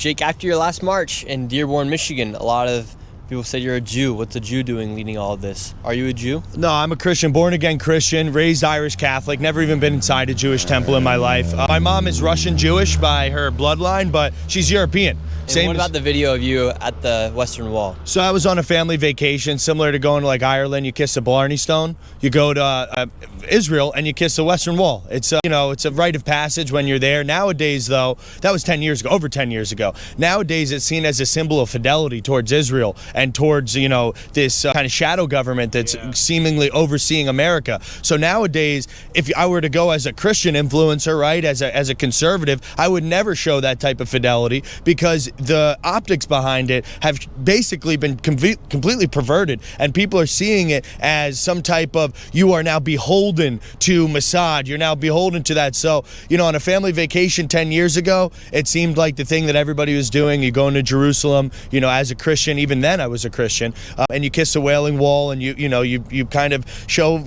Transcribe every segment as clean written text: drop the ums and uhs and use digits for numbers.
Jake, after your last march in Dearborn, Michigan, a lot of people said you're a Jew. What's a Jew doing leading all of this? Are you a Jew? No, I'm a Christian, born-again Christian, raised Irish Catholic, never even been inside a Jewish temple in my life. My mom is Russian Jewish by her bloodline, but she's European. And what about the video of you at the Western Wall? So I was on a family vacation, similar to going to like Ireland. You kiss a Blarney Stone. You go to Israel and you kiss the Western Wall. It's it's a rite of passage when you're there. Nowadays, though, that was 10 years ago, over 10 years ago. Nowadays, it's seen as a symbol of fidelity towards Israel and towards this kind of shadow government that's seemingly overseeing America. So nowadays, if I were to go as a Christian influencer, right, as a conservative, I would never show that type of fidelity because the optics behind it have basically been completely perverted, and people are seeing it as some type of, you are now beholden to Mossad, you're now beholden to that. So, on a family vacation 10 years ago, it seemed like the thing that everybody was doing. You go into Jerusalem, as a Christian, even then I was a Christian, and you kiss the Wailing Wall, and you kind of show,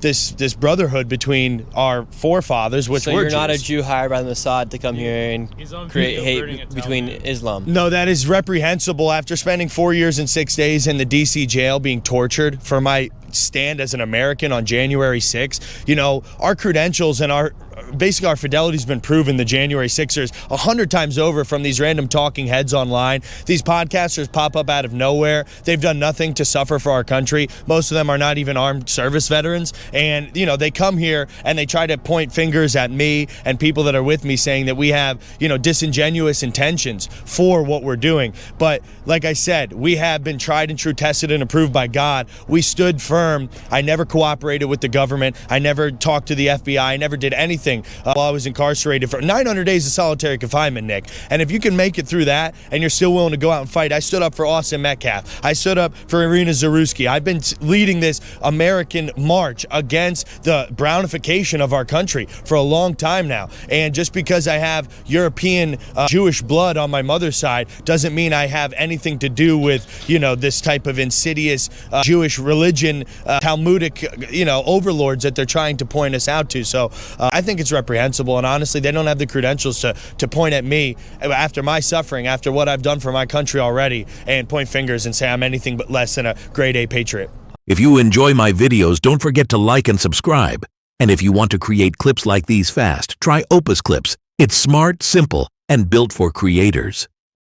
this brotherhood between our forefathers, which so were you're Jews. Not a Jew hired by the Mossad to come here and create hate between Islam. No, that is reprehensible. After spending 4 years and 6 days in the DC jail being tortured for my stand as an American on January 6th, our credentials and our fidelity's been proven, the January 6ers, 100 times over from these random talking heads online. These podcasters pop up out of nowhere. They've done nothing to suffer for our country. Most of them are not even armed service veterans. And, they come here and they try to point fingers at me and people that are with me, saying that we have, disingenuous intentions for what we're doing. But like I said, we have been tried and true, tested and approved by God. We stood firm. I never cooperated with the government. I never talked to the FBI. I never did anything while I was incarcerated for 900 days of solitary confinement, Nick. And if you can make it through that and you're still willing to go out and fight, I stood up for Austin Metcalf. I stood up for Irina Zaruski. I've been leading this American march against the brownification of our country for a long time now. And just because I have European Jewish blood on my mother's side doesn't mean I have anything to do with, this type of insidious Jewish religion, Talmudic, overlords that they're trying to point us out to. So I think it's reprehensible, and honestly, they don't have the credentials to point at me after my suffering, after what I've done for my country already, and point fingers and say I'm anything but less than a grade A patriot. If you enjoy my videos, don't forget to like and subscribe. And if you want to create clips like these fast, try Opus Clips. It's smart, simple, and built for creators.